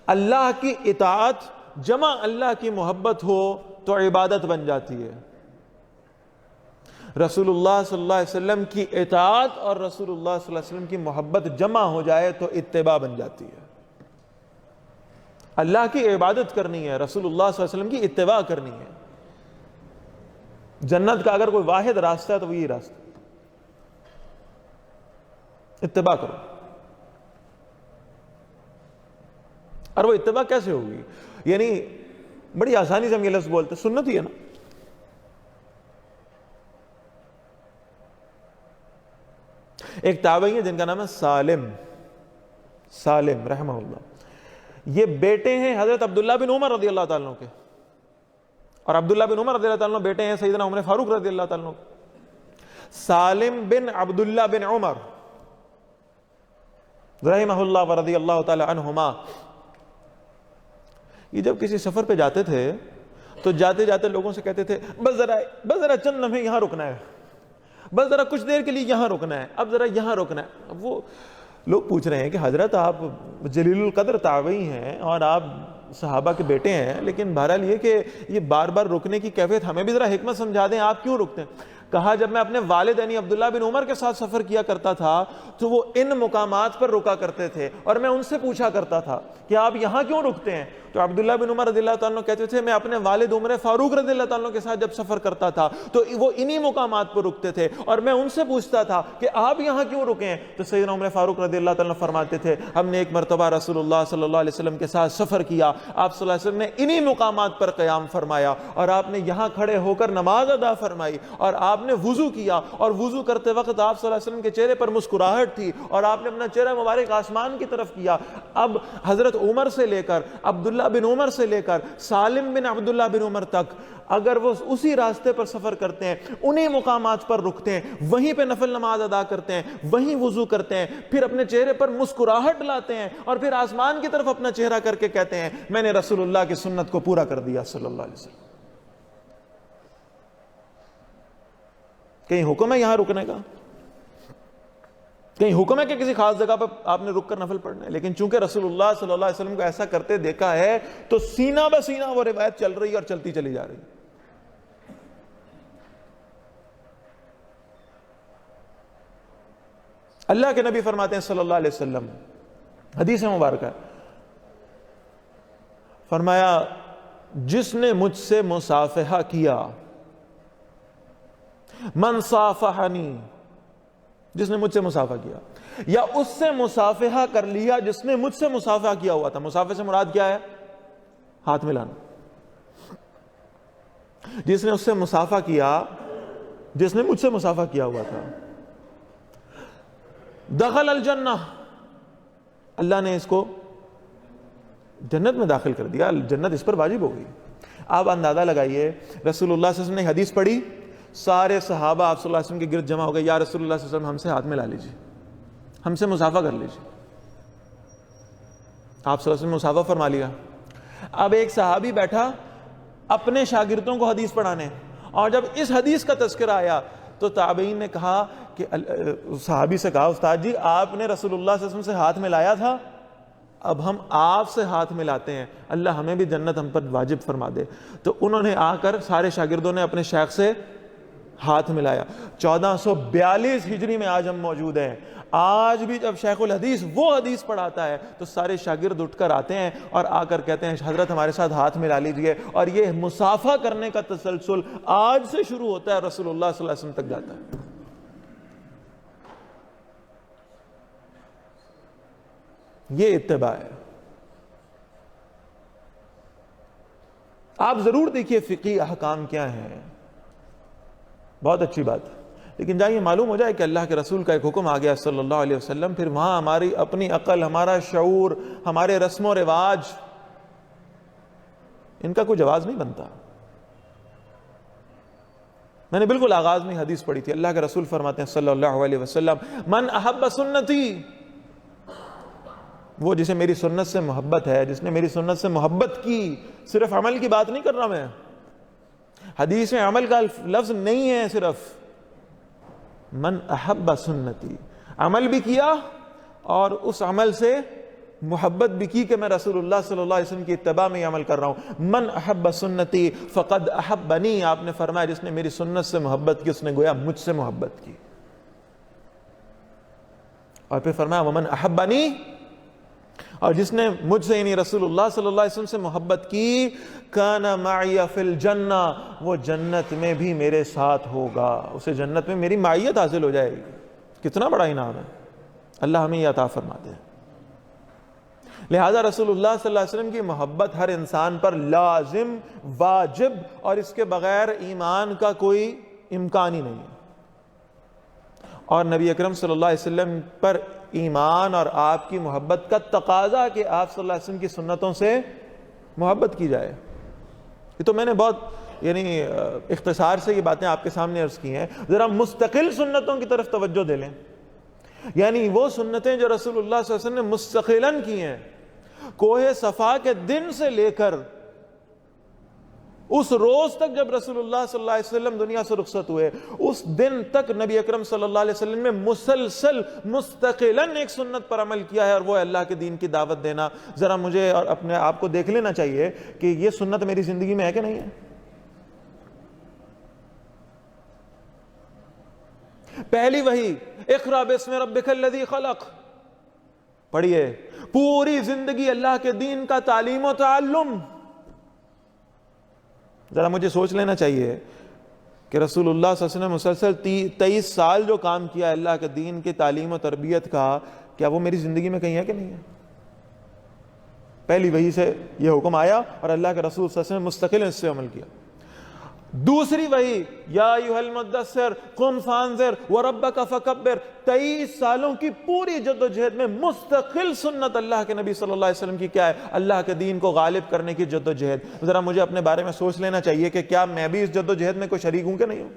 اللہ کی اطاعت جمع اللہ کی محبت ہو تو عبادت بن جاتی ہے، رسول اللہ صلی اللہ علیہ وسلم کی اطاعت اور رسول اللہ صلی اللہ علیہ وسلم کی محبت جمع ہو جائے تو اتباع بن جاتی ہے۔ اللہ کی عبادت کرنی ہے، رسول اللہ صلی اللہ علیہ وسلم کی اتباع کرنی ہے۔ جنت کا اگر کوئی واحد راستہ ہے تو وہ یہی راستہ، اتباع کرو۔ اور وہ اتباع کیسے ہوگی؟ یعنی بڑی آسانی سے ہم یہ لفظ بولتے ہیں، سنت ہی ہے نا۔ ایک تابعی ہے جن کا نام ہے سالم رحمہ اللہ، یہ بیٹے ہیں حضرت عبداللہ بن عمر رضی اللہ تعالیٰ عنہ کے، اور عبداللہ بن عمر رضی اللہ تعالیٰ عنہ بیٹے ہیں سیدنا عمر فاروق رضی اللہ تعالیٰ عنہ۔ سالم بن عبداللہ بن عمر رحمہ اللہ ورضی اللہ تعالیٰ عنہما، یہ جب کسی سفر پہ جاتے تھے تو جاتے جاتے لوگوں سے کہتے تھے بس ذرا چند لمحے یہاں رکنا ہے، بس ذرا کچھ دیر کے لیے یہاں رکنا ہے، اب ذرا یہاں رکنا ہے۔ اب وہ لوگ پوچھ رہے ہیں کہ حضرت آپ جلیل القدر تابعی ہیں اور آپ صحابہ کے بیٹے ہیں، لیکن بہرحال یہ کہ یہ بار بار رکنے کی کیفیت ہمیں بھی ذرا حکمت سمجھا دیں، آپ کیوں رکتے ہیں؟ کہا جب میں اپنے والد یعنی عبداللہ بن عمر کے ساتھ سفر کیا کرتا تھا تو وہ ان مقامات پر رکا کرتے تھے اور میں ان سے پوچھا کرتا تھا کہ آپ یہاں کیوں رکتے ہیں؟ تو عبداللہ بن عمر رضی اللہ تعالیٰ عنہ کہتے تھے میں اپنے والد عمر فاروق رضی اللہ تعالیٰ عنہ کے ساتھ جب سفر کرتا تھا تو وہ انہی مقامات پر رکتے تھے اور میں ان سے پوچھتا تھا کہ آپ یہاں کیوں رکیں؟ تو سیدنا عمر فاروق رضی اللہ تعالیٰ عنہ فرماتے تھے ہم نے ایک مرتبہ رسول اللہ صلی اللہ علیہ وسلم کے ساتھ سفر کیا، آپ صلی اللہ علیہ وسلم نے انہی مقامات پر قیام فرمایا اور آپ نے یہاں کھڑے ہو کر نماز ادا فرمائی اور آپ نے وضو کیا، اور وضو کرتے وقت آپ صلی اللہ علیہ وسلم کے چہرے پر مسکراہٹ تھی اور آپ نے اپنا چہرہ مبارک آسمان کی طرف کیا۔ اب حضرت عمر سے لے کر عبداللہ بن عمر سے لے کر سالم بن عبداللہ بن عمر تک اگر وہ اسی راستے پر سفر کرتے ہیں، انہی مقامات پر رکتے ہیں، وہیں پہ نفل نماز ادا کرتے ہیں، وہیں وضو کرتے ہیں، پھر اپنے چہرے پر مسکراہٹ لاتے ہیں اور پھر آسمان کی طرف اپنا چہرہ کر کے کہتے ہیں میں نے رسول اللہ کی سنت کو پورا کر دیا صلی اللہ علیہ وسلم۔ کہیں حکم ہے یہاں رکنے کا؟ کہیں حکم ہے کہ کسی خاص جگہ پر آپ نے رک کر نفل پڑھنا ہے؟ لیکن چونکہ رسول اللہ صلی اللہ علیہ وسلم کو ایسا کرتے دیکھا ہے تو سینہ بہ سینہ وہ روایت چل رہی ہے اور چلتی چلی جا رہی ہے۔ اللہ کے نبی فرماتے ہیں صلی اللہ علیہ وسلم، حدیث مبارکہ، فرمایا جس نے مجھ سے مصافحہ کیا، من صافحنی، جس نے مجھ سے مصافحہ کیا، یا اس سے مصافحہ کر لیا جس نے مجھ سے مصافحہ کیا ہوا تھا۔ مصافحہ سے مراد کیا ہے؟ ہاتھ ملانا۔ جس نے اس سے مصافحہ کیا جس نے مجھ سے مصافحہ کیا ہوا تھا، دخل الجنہ، اللہ نے اس کو جنت میں داخل کر دیا، جنت اس پر واجب ہو گئی۔ آپ اندازہ لگائیے رسول اللہ صلی اللہ علیہ وسلم نے حدیث پڑھی، سارے صحابہ آپ صلی اللہ علیہ وسلم کے گرد جمع ہو گئے، یا رسول اللہ صلی اللہ علیہ وسلم ہم سے ہاتھ ملا لیجیے، ہم سے مصافحہ کر لیجیے۔ آپ صلی اللہ علیہ وسلم مصافحہ فرما لیا۔ اب ایک صحابی بیٹھا اپنے شاگردوں کو حدیث پڑھانے، اور جب اس حدیث کا تذکرہ آیا تو تابعین نے کہا کہ صحابی سے کہا استاد جی آپ نے رسول اللہ صلی اللہ علیہ وسلم سے ہاتھ ملایا تھا، اب ہم آپ سے ہاتھ ملاتے ہیں، اللہ ہمیں بھی جنت ہم پر واجب فرما دے۔ تو انہوں نے آ کر سارے شاگردوں نے اپنے شیخ سے ہاتھ ملایا۔ 1442 ہجری میں آج ہم موجود ہیں۔ آج بھی جب شیخ الحدیث وہ حدیث پڑھاتا ہے تو سارے شاگرد اٹھ کر آتے ہیں اور آ کر کہتے ہیں حضرت ہمارے ساتھ ہاتھ ملا لیجئے، اور یہ مصافحہ کرنے کا تسلسل آج سے شروع ہوتا ہے، رسول اللہ صلی اللہ علیہ وسلم تک جاتا ہے۔ یہ اتباع ہے۔ آپ ضرور دیکھیے فقہی احکام کیا ہیں، بہت اچھی بات ہے، لیکن جائیے معلوم ہو جائے کہ اللہ کے رسول کا ایک حکم آ گیا صلی اللہ علیہ وسلم، پھر وہاں ہماری اپنی عقل، ہمارا شعور، ہمارے رسم و رواج، ان کا کوئی جواز نہیں بنتا۔ میں نے بالکل آغاز میں حدیث پڑھی تھی، اللہ کے رسول فرماتے ہیں صلی اللہ علیہ وسلم من احب سنتی، وہ جسے میری سنت سے محبت ہے، جس نے میری سنت سے محبت کی، صرف عمل کی بات نہیں کر رہا میں، حدیث میں عمل کا لفظ نہیں ہے، صرف من احب سنتی، عمل بھی کیا اور اس عمل سے محبت بھی کی کہ میں رسول اللہ صلی اللہ علیہ وسلم کی اتباع میں یہ عمل کر رہا ہوں. من احب سنتی فقد احبنی، آپ نے فرمایا جس نے میری سنت سے محبت کی اس نے گویا مجھ سے محبت کی. اور پھر فرمایا ومن احبنی، اور جس نے مجھ سے یعنی رسول اللہ صلی اللہ علیہ وسلم سے محبت کی، کان معی فی الجنہ، وہ جنت میں بھی میرے ساتھ ہوگا، اسے جنت میں میری معیت حاصل ہو جائے گی. کتنا بڑا انعام ہے، اللہ ہمیں یہ عطا فرما دے. لہذا رسول اللہ صلی اللہ علیہ وسلم کی محبت ہر انسان پر لازم، واجب، اور اس کے بغیر ایمان کا کوئی امکان ہی نہیں ہے. اور نبی اکرم صلی اللہ علیہ وسلم پر ایمان اور آپ کی محبت کا تقاضا کہ آپ صلی اللہ علیہ وسلم کی سنتوں سے محبت کی جائے. یہ تو میں نے بہت یعنی اختصار سے یہ باتیں آپ کے سامنے عرض کی ہیں. ذرا مستقل سنتوں کی طرف توجہ دے لیں، یعنی وہ سنتیں جو رسول اللہ صلی اللہ علیہ وسلم نے مستقلاً کی ہیں. کوہ صفا کے دن سے لے کر اس روز تک جب رسول اللہ صلی اللہ علیہ وسلم دنیا سے رخصت ہوئے، اس دن تک نبی اکرم صلی اللہ علیہ وسلم نے مسلسل مستقلاً ایک سنت پر عمل کیا ہے، اور وہ اللہ کے دین کی دعوت دینا. ذرا مجھے اور اپنے آپ کو دیکھ لینا چاہیے کہ یہ سنت میری زندگی میں ہے کہ نہیں ہے. پہلی وحی اقرا باسم ربک الذی خلق پڑھیے، پوری زندگی اللہ کے دین کا تعلیم و تعلم. ذرا مجھے سوچ لینا چاہیے کہ رسول اللہ صلی اللہ علیہ وسلم نے مسلسل 23 سال جو کام کیا اللہ کے دین کی تعلیم و تربیت کا، کیا وہ میری زندگی میں کہیں ہے کہ نہیں ہے؟ پہلی وحی سے یہ حکم آیا اور اللہ کے رسول صلی اللہ علیہ وسلم نے مستقل اس سے عمل کیا. دوسری وحی یا ایھا المدثر قم فانذر وربک فکبر، 23 سالوں کی پوری جد و جہد میں مستقل سنت اللہ کے نبی صلی اللہ علیہ وسلم کی کیا ہے؟ اللہ کے دین کو غالب کرنے کی جد و جہد. ذرا مجھے اپنے بارے میں سوچ لینا چاہیے کہ کیا میں بھی اس جد و جہد میں کوئی شریک ہوں کہ نہیں ہوں؟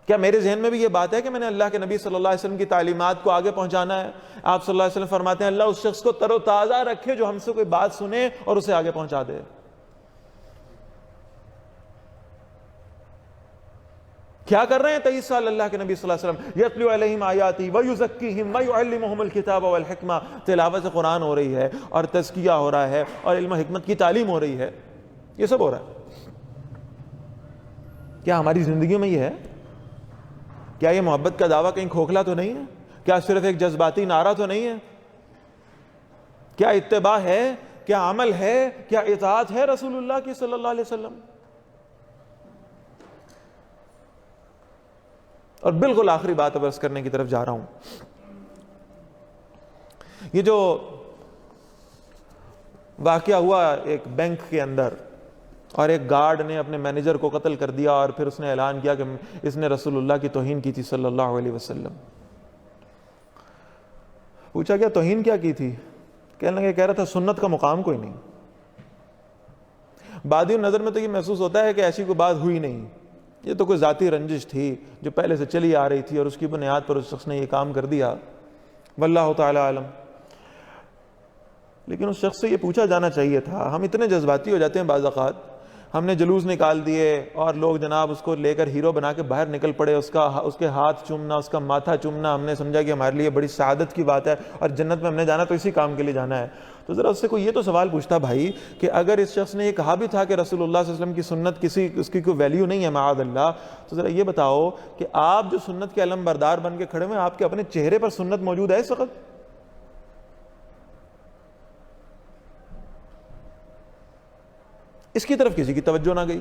کیا میرے ذہن میں بھی یہ بات ہے کہ میں نے اللہ کے نبی صلی اللہ علیہ وسلم کی تعلیمات کو آگے پہنچانا ہے؟ آپ صلی اللہ علیہ وسلم فرماتے ہیں اللہ اس شخص کو تر و تازہ رکھے جو ہم سے کوئی بات سنے اور اسے آگے پہنچا دے. کیا کر رہے ہیں 23 سال اللہ کے نبی صلی اللہ علیہ وسلم؟ یتلو علیہم آیاتی ویزکیہم ویعلمہم الکتاب والحکمہ، تلاوت قرآن ہو رہی ہے اور تزکیہ ہو رہا ہے اور علم و حکمت کی تعلیم ہو رہی ہے. یہ سب ہو رہا ہے. کیا ہماری زندگیوں میں یہ ہے؟ کیا یہ محبت کا دعویٰ کہیں کھوکھلا تو نہیں ہے؟ کیا صرف ایک جذباتی نعرہ تو نہیں ہے؟ کیا اتباع ہے؟ کیا عمل ہے؟ کیا اطاعت ہے رسول اللہ کی صلی اللہ علیہ وسلم؟ اور بالکل آخری بات عرض کرنے کی طرف جا رہا ہوں. یہ جو واقعہ ہوا ایک بینک کے اندر، اور ایک گارڈ نے اپنے مینیجر کو قتل کر دیا اور پھر اس نے اعلان کیا کہ اس نے رسول اللہ کی توہین کی تھی صلی اللہ علیہ وسلم. پوچھا کیا توہین کیا کی تھی؟ کہنے لگے، کہہ رہا تھا سنت کا مقام کوئی نہیں. بادی نظر میں تو یہ محسوس ہوتا ہے کہ ایسی کوئی بات ہوئی نہیں، یہ تو کوئی ذاتی رنجش تھی جو پہلے سے چلی آ رہی تھی اور اس کی بنیاد پر اس شخص نے یہ کام کر دیا. واللہ تعالی عالم. لیکن اس شخص سے یہ پوچھا جانا چاہیے تھا. ہم اتنے جذباتی ہو جاتے ہیں بعض اوقات، ہم نے جلوس نکال دیے اور لوگ جناب اس کو لے کر ہیرو بنا کے باہر نکل پڑے، اس کے ہاتھ چومنا، اس کا ماتھا چومنا، ہم نے سمجھا کہ ہمارے لیے بڑی سعادت کی بات ہے اور جنت میں ہم نے جانا تو اسی کام کے لیے جانا ہے. تو ذرا اس سے کوئی یہ تو سوال پوچھتا بھائی کہ اگر اس شخص نے یہ کہا بھی تھا کہ رسول اللہ صلی اللہ علیہ وسلم کی سنت اس کی کوئی ویلیو نہیں ہے معاذ اللہ، تو ذرا یہ بتاؤ کہ آپ جو سنت کے علم بردار بن کے کھڑے ہوئے ہیں، آپ کے اپنے چہرے پر سنت موجود ہے اس وقت؟ اس کی طرف کسی کی توجہ نہ گئی.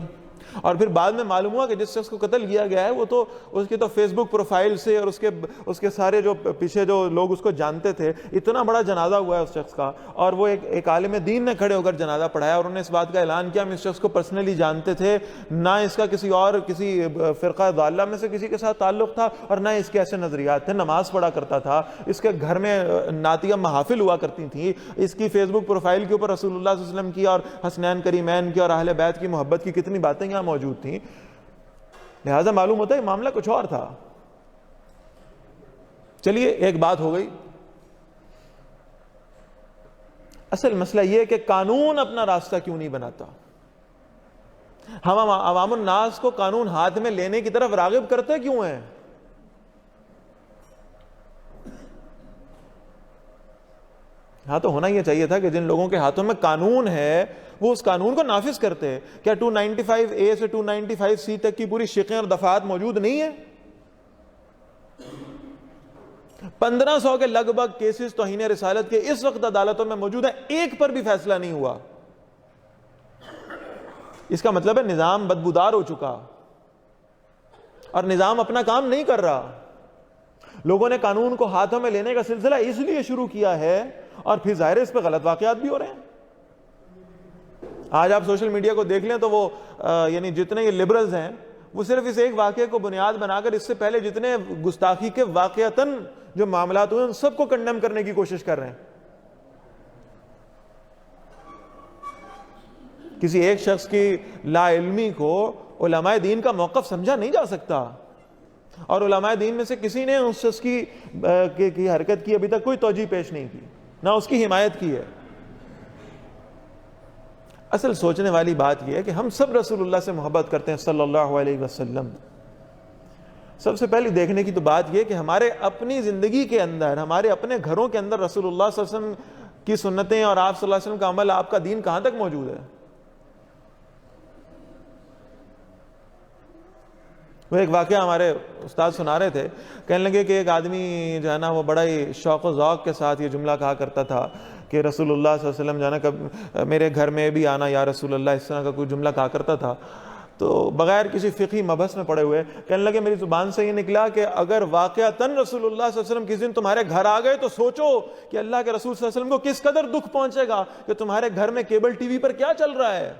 اور پھر بعد میں معلوم ہوا کہ جس شخص کو قتل کیا گیا ہے وہ تو اس کی تو فیس بک پروفائل سے اور اس کے سارے جو پیچھے جو لوگ اس کو جانتے تھے، اتنا بڑا جنازہ ہوا ہے اس شخص کا، اور وہ ایک عالم دین نے کھڑے ہو کر جنازہ پڑھایا اور انہوں نے اس بات کا اعلان کیا ہم اس شخص کو پرسنلی جانتے تھے، نہ اس کا کسی فرقہ ضالہ میں سے کسی کے ساتھ تعلق تھا اور نہ اس کے ایسے نظریات تھے. نماز پڑھا کرتا تھا، اس کے گھر میں نعتیہ محافل ہوا کرتی تھیں، اس کی فیس بک پروفائل کے اوپر رسول اللہ صلی اللہ علیہ وسلم کی اور حسنین کریمین کی اور اہل بیت کی محبت کی کتنی باتیں یہاں موجود تھیں. لہذا معلوم ہوتا ہے معاملہ کچھ اور تھا. چلیے ایک بات ہو گئی. اصل مسئلہ یہ ہے کہ قانون اپنا راستہ کیوں نہیں بناتا؟ ہم عوام الناس کو قانون ہاتھ میں لینے کی طرف راغب کرتے کیوں ہیں؟ ہاں تو ہونا یہ چاہیے تھا کہ جن لوگوں کے ہاتھوں میں قانون ہے وہ اس قانون کو نافذ کرتے. کیا 295A سے 295C تک کی پوری شقیں اور دفعات موجود نہیں ہیں؟ 1500 کے لگ بھگ کیسز توہین رسالت کے اس وقت عدالتوں میں موجود ہیں, ایک پر بھی فیصلہ نہیں ہوا. اس کا مطلب ہے نظام بدبودار ہو چکا اور نظام اپنا کام نہیں کر رہا. لوگوں نے قانون کو ہاتھوں میں لینے کا سلسلہ اس لیے شروع کیا ہے اور پھر ظاہر ہے اس پہ غلط واقعات بھی ہو رہے ہیں. آج آپ سوشل میڈیا کو دیکھ لیں تو وہ یعنی جتنے یہ لبرلز ہیں وہ صرف اس ایک واقعے کو بنیاد بنا کر اس سے پہلے جتنے گستاخی کے واقعتاً جو معاملات ہوئے ان سب کو کنڈیم کرنے کی کوشش کر رہے ہیں. کسی ایک شخص کی لا علمی کو علماء دین کا موقف سمجھا نہیں جا سکتا, اور علماء دین میں سے کسی نے اس شخص کی حرکت کی ابھی تک کوئی توجیہ پیش نہیں کی, نہ اس کی حمایت کی ہے. اصل سوچنے والی بات یہ ہے کہ ہم سب رسول اللہ سے محبت کرتے ہیں صلی اللہ علیہ وسلم. سب سے پہلی دیکھنے کی تو بات یہ کہ ہمارے اپنی زندگی کے اندر, ہمارے اپنے گھروں کے اندر رسول اللہ صلی اللہ علیہ وسلم کی سنتیں اور آپ صلی اللہ علیہ وسلم کا عمل, آپ کا دین کہاں تک موجود ہے. وہ ایک واقعہ ہمارے استاد سنا رہے تھے, کہنے لگے کہ ایک آدمی جو ہے نا وہ بڑا ہی شوق و ذوق کے ساتھ یہ جملہ کہا کرتا تھا کہ رسول اللہ صلی اللہ علیہ وسلم جو ہے نا کب میرے گھر میں بھی آنا یا رسول اللہ, اس طرح کا کوئی جملہ کہا کرتا تھا. تو بغیر کسی فقہی مبحث میں پڑے ہوئے کہنے لگے میری زبان سے یہ نکلا کہ اگر واقعتاً رسول اللہ صلی اللہ علیہ وسلم کسی دن تمہارے گھر آ گئے تو سوچو کہ اللہ کے رسول صلی اللہ علیہ وسلم کو کس قدر دکھ پہنچے گا کہ تمہارے گھر میں کیبل ٹی وی پر کیا چل رہا ہے,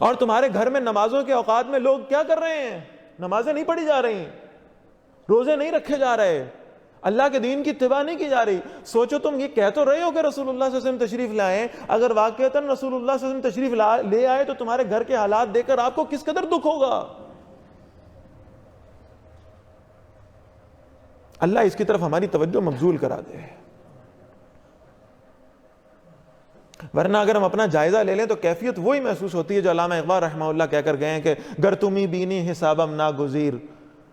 اور تمہارے گھر میں نمازوں کے اوقات میں لوگ کیا کر رہے ہیں, نمازیں نہیں پڑھی جا رہی, روزے نہیں رکھے جا رہے, اللہ کے دین کی اتباع نہیں کی جا رہی. سوچو تم یہ کہہ تو رہے ہو کہ رسول اللہ صلی اللہ علیہ وسلم تشریف لائیں, اگر واقعتاً رسول اللہ صلی اللہ علیہ وسلم تشریف لے آئے تو تمہارے گھر کے حالات دیکھ کر آپ کو کس قدر دکھ ہوگا. اللہ اس کی طرف ہماری توجہ مبذول کرا دے. ورنہ اگر ہم اپنا جائزہ لے لیں تو کیفیت وہی محسوس ہوتی ہے جو علامہ اقبال رحمہ اللہ کہہ کر گئے ہیں کہ گر تمی بینی حسابم ناگزیر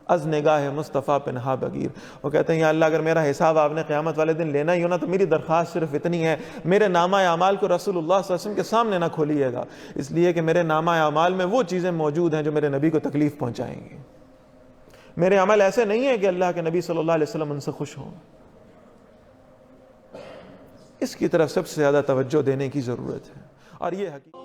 از نگاہ مصطفیٰ پنہا بگیر. وہ کہتے ہیں یا اللہ اگر میرا حساب آپ نے قیامت والے دن لینا ہی ہونا تو میری درخواست صرف اتنی ہے, میرے نامہ اعمال کو رسول اللہ صلی اللہ علیہ وسلم کے سامنے نہ کھولیے گا, اس لیے کہ میرے نامہ اعمال میں وہ چیزیں موجود ہیں جو میرے نبی کو تکلیف پہنچائیں گی. میرے عمل ایسے نہیں ہیں کہ اللہ کے نبی صلی اللہ علیہ وسلم ان سے خوش ہوں. اس کی طرف سب سے زیادہ توجہ دینے کی ضرورت ہے. اور یہ حقیقت